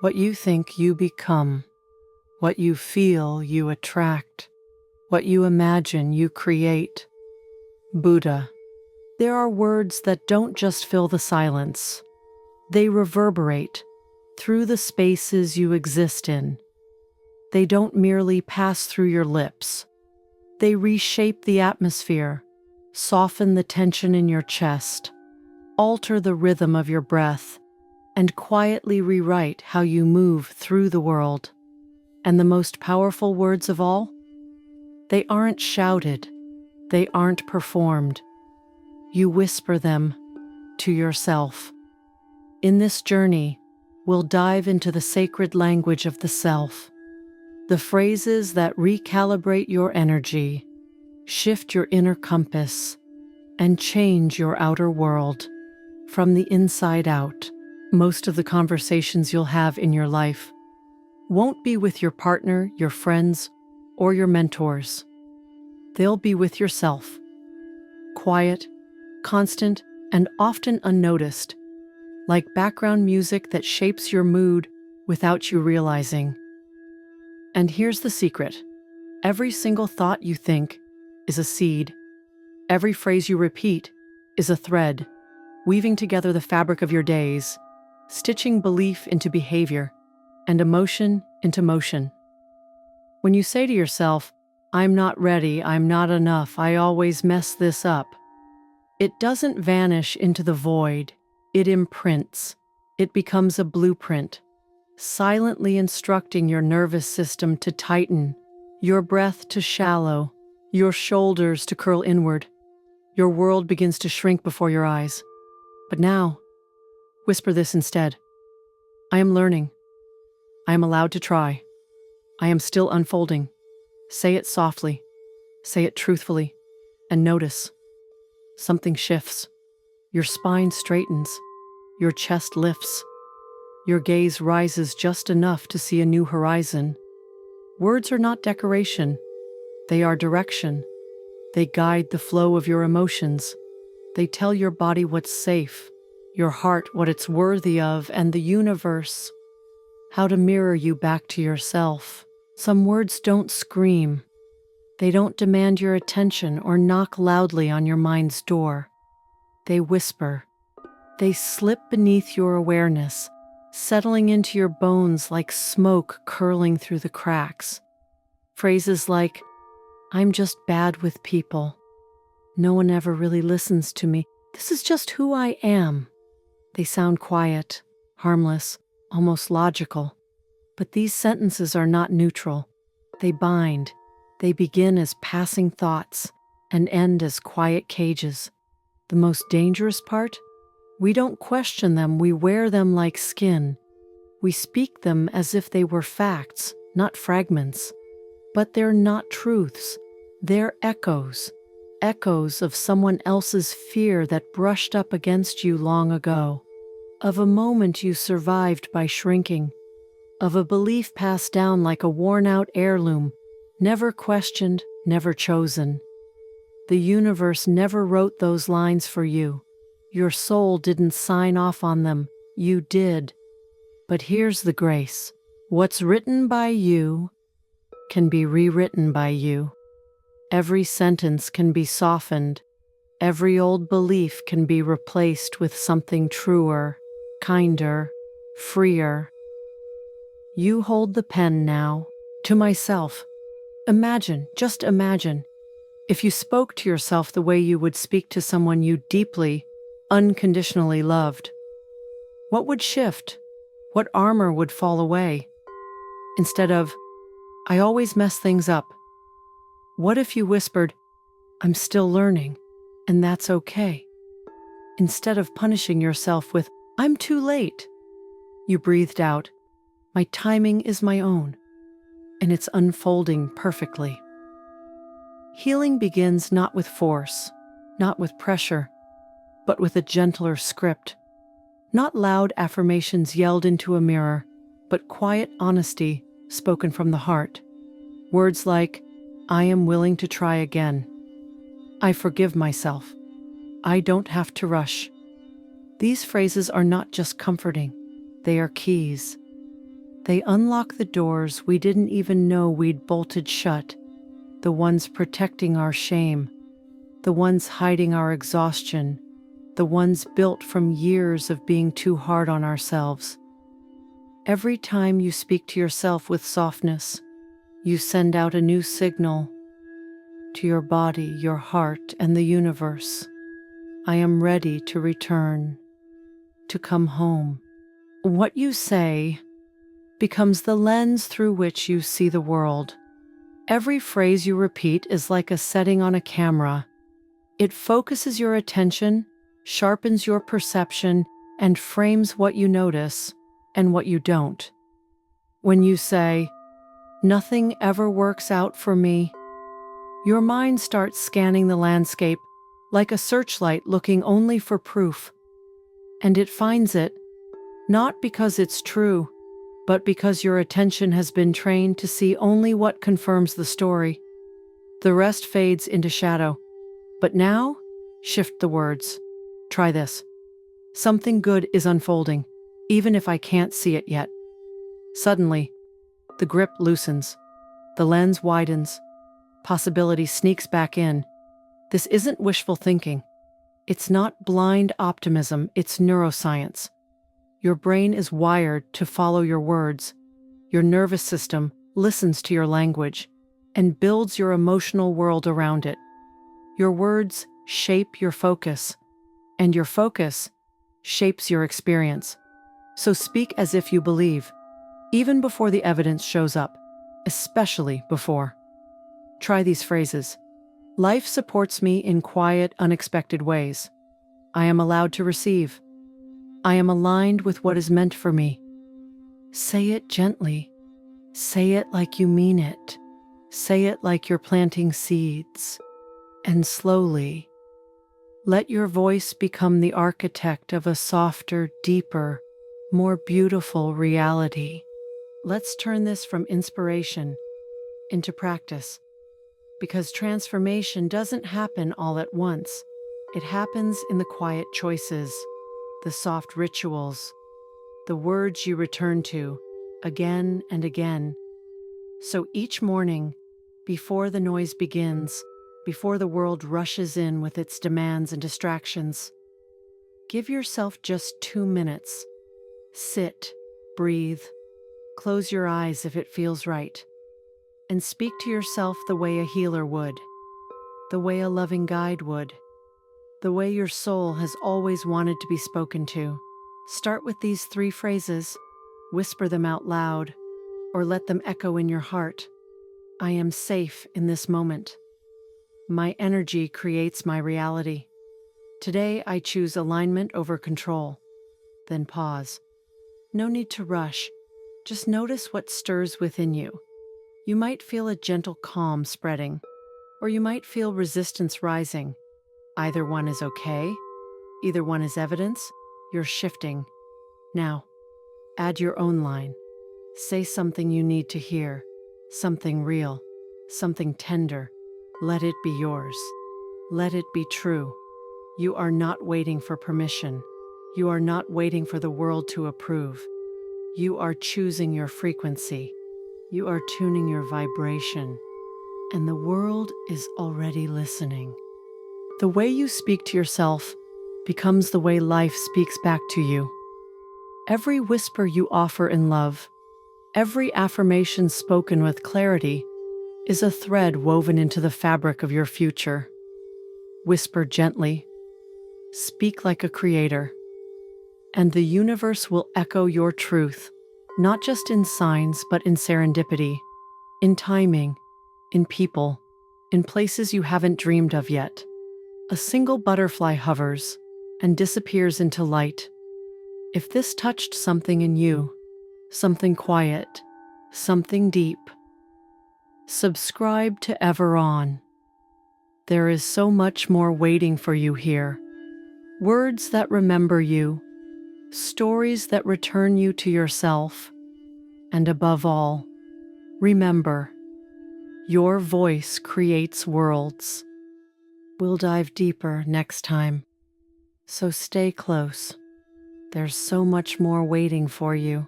What you think, you become. What you feel, you attract. What you imagine, you create. Buddha. There are words that don't just fill the silence. They reverberate through the spaces you exist in. They don't merely pass through your lips. They reshape the atmosphere, soften the tension in your chest, alter the rhythm of your breath, and quietly rewrite how you move through the world. And the most powerful words of all? They aren't shouted. They aren't performed. You whisper them to yourself. In this journey, we'll dive into the sacred language of the self, the phrases that recalibrate your energy, shift your inner compass, and change your outer world from the inside out. Most of the conversations you'll have in your life won't be with your partner, your friends, or your mentors. They'll be with yourself. Quiet, constant, and often unnoticed, like background music that shapes your mood without you realizing. And here's the secret. Every single thought you think is a seed. Every phrase you repeat is a thread, weaving together the fabric of your days, stitching belief into behavior and emotion into motion. When you say to yourself, "I'm not ready, I'm not enough, I always mess this up," it doesn't vanish into the void. It imprints. It becomes a blueprint, silently instructing your nervous system to tighten, your breath to shallow, your shoulders to curl inward. Your world begins to shrink before your eyes. But now, whisper this instead. I am learning. I am allowed to try. I am still unfolding. Say it softly. Say it truthfully. And notice. Something shifts. Your spine straightens. Your chest lifts. Your gaze rises just enough to see a new horizon. Words are not decoration. They are direction. They guide the flow of your emotions. They tell your body what's safe, your heart what it's worthy of, and the universe how to mirror you back to yourself. Some words don't scream. They don't demand your attention or knock loudly on your mind's door. They whisper. They slip beneath your awareness, settling into your bones like smoke curling through the cracks. Phrases like, "I'm just bad with people. No one ever really listens to me. This is just who I am." They sound quiet, harmless, almost logical. But these sentences are not neutral. They bind. They begin as passing thoughts and end as quiet cages. The most dangerous part? We don't question them, we wear them like skin. We speak them as if they were facts, not fragments. But they're not truths. They're echoes. Echoes of someone else's fear that brushed up against you long ago. Of a moment you survived by shrinking. Of a belief passed down like a worn-out heirloom, never questioned, never chosen. The universe never wrote those lines for you. Your soul didn't sign off on them. You did. But here's the grace. What's written by you can be rewritten by you. Every sentence can be softened. Every old belief can be replaced with something truer, kinder, freer. You hold the pen now. To myself. Imagine, just imagine, if you spoke to yourself the way you would speak to someone you deeply, unconditionally loved. What would shift? What armor would fall away? Instead of, "I always mess things up." What if you whispered, "I'm still learning, and that's okay"? Instead of punishing yourself with, "I'm too late," you breathed out, "My timing is my own, and it's unfolding perfectly." Healing begins not with force, not with pressure, but with a gentler script. Not loud affirmations yelled into a mirror, but quiet honesty spoken from the heart. Words like, "I am willing to try again. I forgive myself. I don't have to rush." These phrases are not just comforting, they are keys. They unlock the doors we didn't even know we'd bolted shut, the ones protecting our shame, the ones hiding our exhaustion, the ones built from years of being too hard on ourselves. Every time you speak to yourself with softness, you send out a new signal to your body, your heart, and the universe. I am ready to return, to come home. What you say becomes the lens through which you see the world. Every phrase you repeat is like a setting on a camera. It focuses your attention, sharpens your perception, and frames what you notice and what you don't. When you say, "Nothing ever works out for me," your mind starts scanning the landscape like a searchlight looking only for proof. And it finds it, not because it's true, but because your attention has been trained to see only what confirms the story. The rest fades into shadow. But now, shift the words. Try this. Something good is unfolding, even if I can't see it yet. Suddenly, the grip loosens. The lens widens. Possibility sneaks back in. This isn't wishful thinking. It's not blind optimism, it's neuroscience. Your brain is wired to follow your words. Your nervous system listens to your language and builds your emotional world around it. Your words shape your focus, and your focus shapes your experience. So speak as if you believe, even before the evidence shows up, especially before. Try these phrases. Life supports me in quiet, unexpected ways. I am allowed to receive. I am aligned with what is meant for me. Say it gently. Say it like you mean it. Say it like you're planting seeds. And slowly, let your voice become the architect of a softer, deeper, more beautiful reality. Let's turn this from inspiration into practice, because transformation doesn't happen all at once. It happens in the quiet choices, the soft rituals, the words you return to again and again. So each morning, before the noise begins, before the world rushes in with its demands and distractions, give yourself just 2 minutes. Sit, breathe, close your eyes if it feels right, and speak to yourself the way a healer would, the way a loving guide would, the way your soul has always wanted to be spoken to. Start with these 3 phrases, whisper them out loud, or let them echo in your heart. I am safe in this moment. My energy creates my reality. Today I choose alignment over control. Then pause. No need to rush. Just notice what stirs within you. You might feel a gentle calm spreading, or you might feel resistance rising. Either one is okay. Either one is evidence. You're shifting. Now, add your own line. Say something you need to hear, something real, something tender. Let it be yours. Let it be true. You are not waiting for permission. You are not waiting for the world to approve. You are choosing your frequency. You are tuning your vibration. And the world is already listening. The way you speak to yourself becomes the way life speaks back to you. Every whisper you offer in love, every affirmation spoken with clarity, is a thread woven into the fabric of your future. Whisper gently, speak like a creator, and the universe will echo your truth, not just in signs, but in serendipity, in timing, in people, in places you haven't dreamed of yet. A single butterfly hovers and disappears into light. If this touched something in you, something quiet, something deep, subscribe to Ever On. There is so much more waiting for you here. Words that remember you, stories that return you to yourself, and above all, remember, your voice creates worlds. We'll dive deeper next time, so stay close. There's so much more waiting for you.